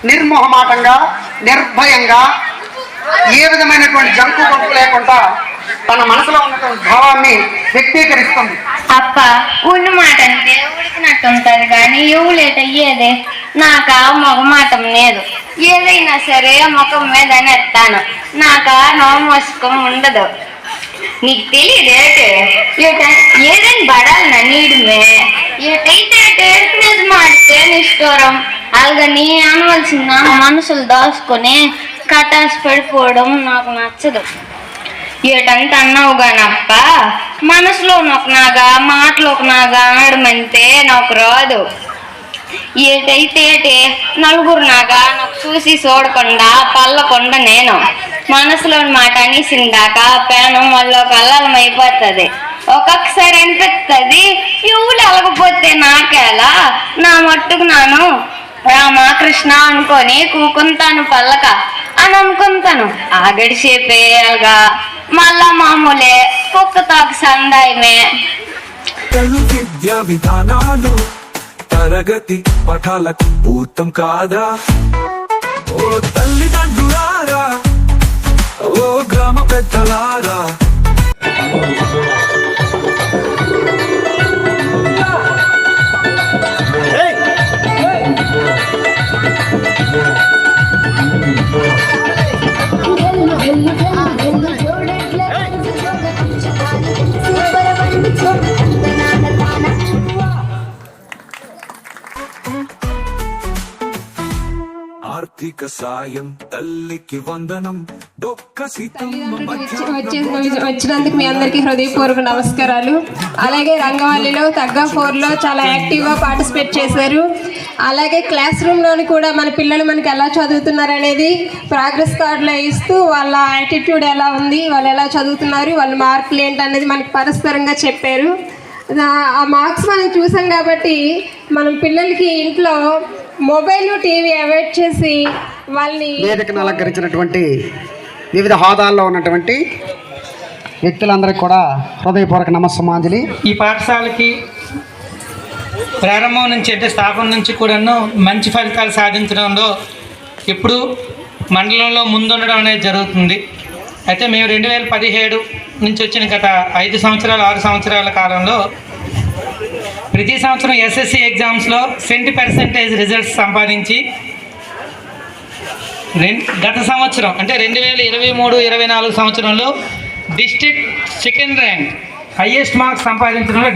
నిర్మోహమాటంగా నిర్భయంగా ఏ విధమైనటువంటి జంకు గొంపు లేకుండా తన మనసులో ఉన్నటువంటి భావాన్ని వ్యక్తీకరిస్తుంది. అప్ప ఉన్న మాట అంటే ఉడికినట్టు ఉంటది కానీ ఇవ్వలేట అయ్యేదే నాక మొగమాటం లేదు. ఏదైనా సరే ముఖం మీద నెత్తాను. నాక నోమోసుకం ఉండదు. నీకు తెలియదేటే ఏదైనా పడాలన్నా నీడుమే ఏటైతే మీద మాడితే నిష్ఠూరం అలాగని అనవలసిన మనసులు దాచుకొని కటాసి పడిపోవడం నాకు నచ్చదు. ఏటంటే అన్నావు గానప్ప మనసులో ఒక నాగా మాటలో ఒక నాగా అనడమంటే నాకు రాదు. ఏటైతే నలుగురు నాగా నాకు చూసి చూడకుండా పల్లకుండా నేను మనసులోని మాట అనేసిందాక పేనం మళ్ళీ కల్లాలం అయిపోతుంది. ఒక్కొక్కసారి అనిపిస్తుంది ఇవులు అలగపోతే నాకేలా నా మట్టుకు నాను రామకృష్ణ అనుకొని కూకుంటాను పల్లక అని అనుకుంటాను. ఆగడిసేపేయాలుగా మళ్ళా మామూలే కుక్క తాకు సందాయమే. విద్యా విధానాలు తరగతి పఠాలకు పూర్తం కాదా? ఓ తల్లిదండ్రులారా, ఓ గ్రామ పెద్దలారా, ఆర్థిక సాయం తల్లికి వందనం వచ్చినందుకు మీ అందరికీ హృదయపూర్వక నమస్కారాలు. అలాగే రంగవల్లిలో తగ్గ 4లో చాలా యాక్టివ్గా పార్టిసిపేట్ చేశారు. అలాగే క్లాస్ రూమ్లోని కూడా మన పిల్లలు మనకి ఎలా చదువుతున్నారు అనేది ప్రోగ్రెస్ కార్డులో ఇస్తూ వాళ్ళ యాటిట్యూడ్ ఎలా ఉంది, వాళ్ళు ఎలా చదువుతున్నారు, వాళ్ళ మార్కులు ఏంటనేది మనకి పరస్పరంగా చెప్పారు. ఆ మార్క్స్ మనం చూసాం కాబట్టి మనం పిల్లలకి ఇంట్లో మొబైల్ టీవీ అవాయిడ్ చేసి వాళ్ళని వేదికను అలంకరించినటువంటి వివిధ హోదాల్లో ఉన్నటువంటి వ్యక్తులందరికీ కూడా హృదయపూర్వక నమస్సమాంజలి. ఈ పాఠశాలకి ప్రారంభం నుంచి అంటే స్థాపన నుంచి కూడాను మంచి ఫలితాలు సాధించడంలో ఇప్పుడు మండలంలో ముందుండడం అనేది జరుగుతుంది. అయితే మేము 2017 నుంచి వచ్చిన గత 5 సంవత్సరాలు 6 సంవత్సరాల కాలంలో ప్రతి సంవత్సరం ఎస్ఎస్సి ఎగ్జామ్స్లో 70% రిజల్ట్స్ సంపాదించి గత సంవత్సరం అంటే 2023-24 సంవత్సరంలో district second rank highest marks సంపాదించడంలో